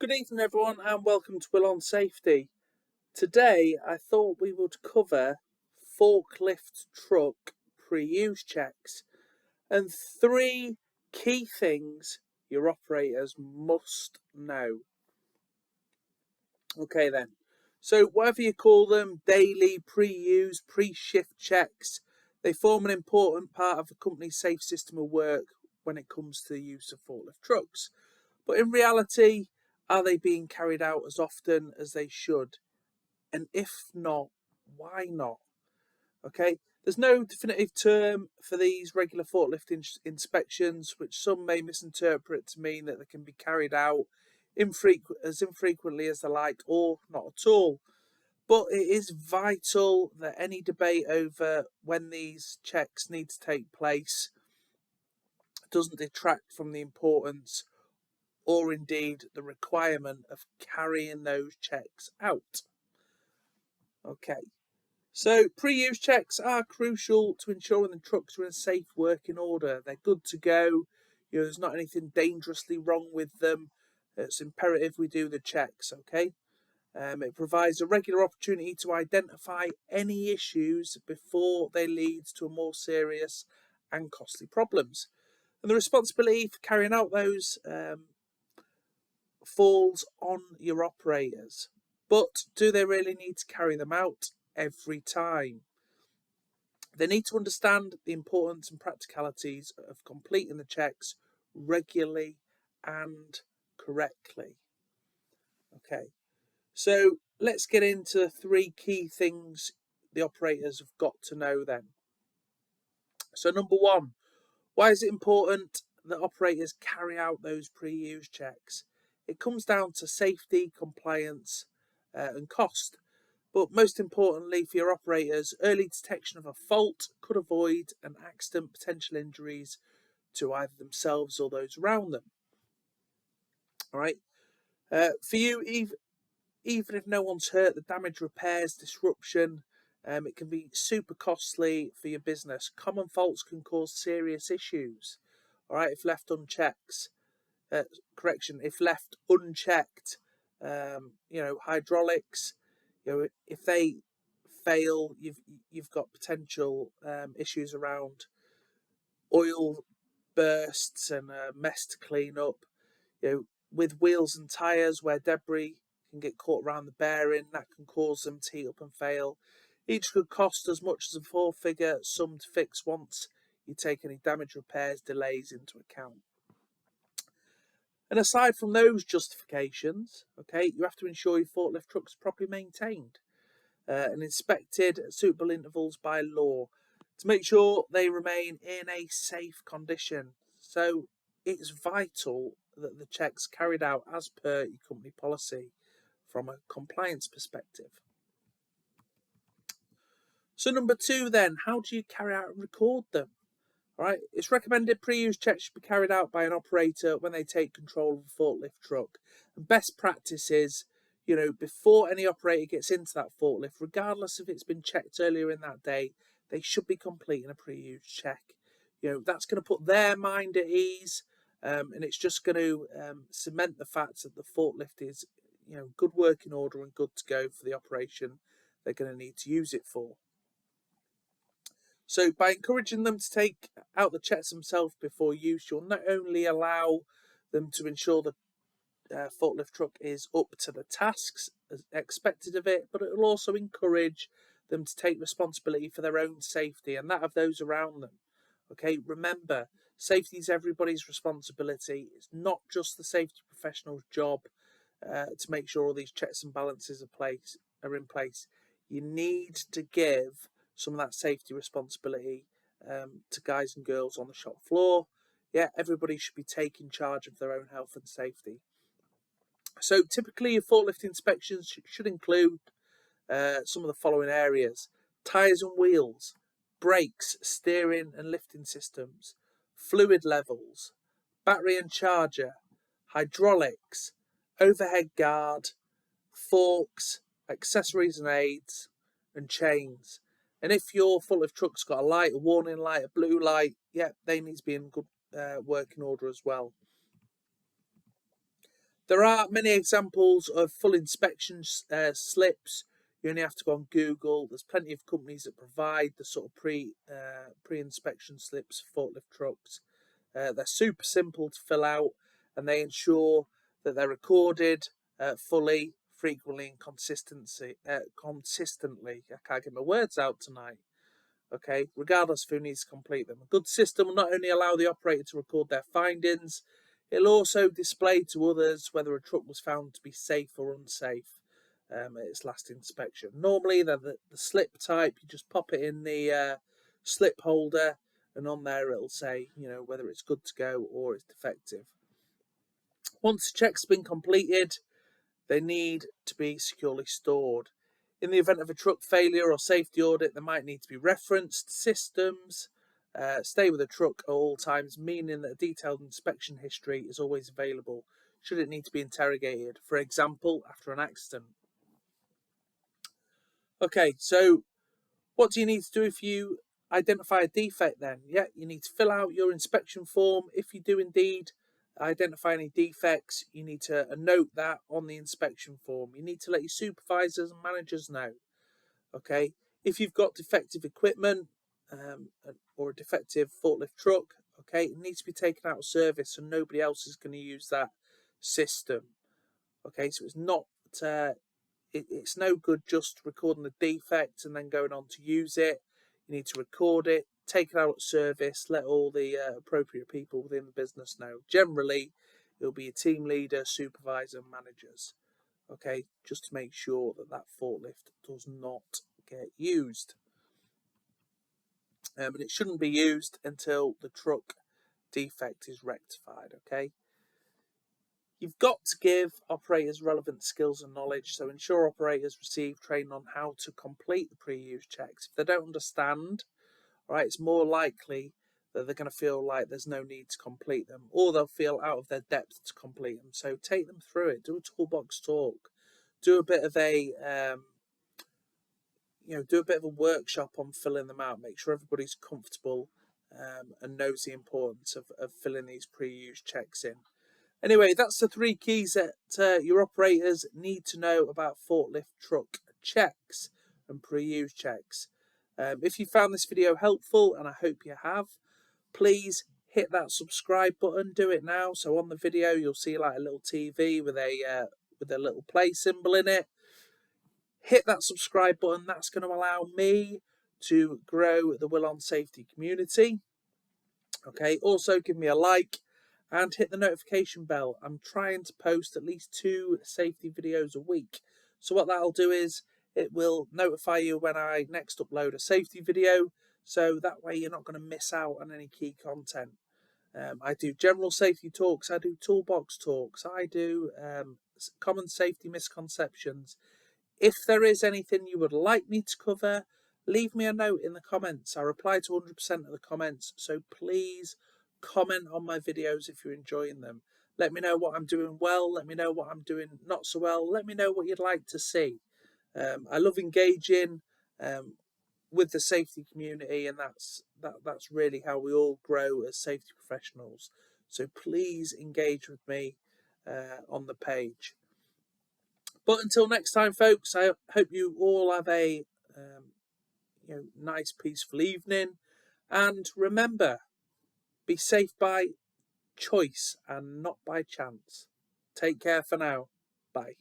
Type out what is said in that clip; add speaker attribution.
Speaker 1: Good evening, everyone, and welcome to Will on Safety. Today, I thought we would cover forklift truck pre-use checks and 3 key things your operators must know. Okay, then. So, whatever you call them, daily, pre-use, pre-shift checks, they form an important part of a company's safe system of work when it comes to the use of forklift trucks. But in reality, are they being carried out as often as they should? And if not, why not? Okay, there's no definitive term for these regular forklift inspections, which some may misinterpret to mean that they can be carried out as infrequently as they like or not at all. But it is vital that any debate over when these checks need to take place doesn't detract from the importance or indeed the requirement of carrying those checks out. Okay, so pre-use checks are crucial to ensuring the trucks are in safe working order. They're good to go. There's not anything dangerously wrong with them. It's imperative we do the checks, okay? It provides a regular opportunity to identify any issues before they lead to more serious and costly problems. And the responsibility for carrying out those falls on your operators. But do they really need to carry them out every time? They need to understand the importance and practicalities of completing the checks regularly and correctly. Okay, so let's get into the 3 key things the operators have got to know then. So, number 1, why is it important that operators carry out those pre-use checks? It comes down to safety, compliance, and cost. But most importantly for your operators, early detection of a fault could avoid an accident, potential injuries to either themselves or those around them. All right. For you, even if no one's hurt, the damage, repairs, disruption, it can be super costly for your business. Common faults can cause serious issues. All right, if left unchecked. If left unchecked, hydraulics. If they fail, you've got potential issues around oil bursts and mess to clean up. With wheels and tires, where debris can get caught around the bearing, that can cause them to heat up and fail. Each could cost as much as a 4-figure sum to fix once you take any damage, repairs, delays into account. And aside from those justifications, okay, you have to ensure your forklift trucks are properly maintained and inspected at suitable intervals by law to make sure they remain in a safe condition. So it's vital that the checks carried out as per your company policy from a compliance perspective. So number 2 then, how do you carry out and record them? All right, it's recommended pre-use checks should be carried out by an operator when they take control of a forklift truck. And best practice is, before any operator gets into that forklift, regardless if it's been checked earlier in that day, they should be completing a pre-use check. That's going to put their mind at ease, and it's just going to cement the fact that the forklift is, good working order and good to go for the operation they're going to need to use it for. So by encouraging them to take out the checks themselves before use, you'll not only allow them to ensure the forklift truck is up to the tasks as expected of it, but it will also encourage them to take responsibility for their own safety and that of those around them. Okay, remember, safety is everybody's responsibility. It's not just the safety professional's job to make sure all these checks and balances are in place. You need to give some of that safety responsibility to guys and girls on the shop floor. Yeah, everybody should be taking charge of their own health and safety. So typically your forklift inspections should include some of the following areas: tyres and wheels, brakes, steering and lifting systems, fluid levels, battery and charger, hydraulics, overhead guard, forks, accessories and aids, and chains. And if your forklift truck's got a light, a warning light, a blue light, they need to be in good working order as well. There are many examples of full inspection slips. You only have to go on Google. There's plenty of companies that provide the sort of pre-inspection slips for forklift trucks. They're super simple to fill out, and they ensure that they're recorded fully, frequently, and consistently. I can't get my words out tonight. Okay, regardless of who needs to complete them. A good system will not only allow the operator to record their findings, it'll also display to others whether a truck was found to be safe or unsafe at its last inspection. Normally, they're the slip type. You just pop it in the slip holder, and on there it'll say, whether it's good to go or it's defective. Once the check's been completed, they need to be securely stored. In the event of a truck failure or safety audit, they might need to be referenced systems. Stay with the truck at all times, meaning that a detailed inspection history is always available should it need to be interrogated, for example, after an accident. Okay, so what do you need to do if you identify a defect then? Yeah, you need to fill out your inspection form. If you do indeed identify any defects, you need to note that on the inspection form. You need to let your supervisors and managers know. Okay, if you've got defective equipment or a defective forklift truck, okay, it needs to be taken out of service, so nobody else is going to use that system. Okay, so it's not it's no good just recording the defect and then going on to use it. You need to record it, take it out of service, let all the appropriate people within the business know. Generally, it'll be a team leader, supervisor, and managers. Okay, just to make sure that that forklift does not get used. But it shouldn't be used until the truck defect is rectified. Okay. You've got to give operators relevant skills and knowledge, so ensure operators receive training on how to complete the pre-use checks. If they don't understand, right, it's more likely that they're going to feel like there's no need to complete them, or they'll feel out of their depth to complete them. So take them through it. Do a toolbox talk. Do a bit of a workshop on filling them out. Make sure everybody's comfortable and knows the importance of filling these pre-use checks in. Anyway, that's the 3 keys that your operators need to know about forklift truck checks and pre-use checks. If you found this video helpful, and I hope you have, please hit that subscribe button. Do it now. So on the video, you'll see like a little TV with a little play symbol in it. Hit that subscribe button. That's going to allow me to grow the Will on Safety community. Okay. Also, give me a like. And hit the notification bell. I'm trying to post at least 2 safety videos a week. So what that'll do is it will notify you when I next upload a safety video. So that way you're not going to miss out on any key content. I do general safety talks. I do toolbox talks. I do common safety misconceptions. If there is anything you would like me to cover, leave me a note in the comments. I reply to 100% of the comments. So please comment on my videos if you're enjoying them. Let me know what I'm doing well. Let me know what I'm doing not so well. Let me know what you'd like to see. I love engaging with the safety community, and that's really how we all grow as safety professionals. So please engage with me on the page. But until next time, folks, I hope you all have a nice, peaceful evening. And remember, be safe by choice and not by chance. Take care for now. Bye.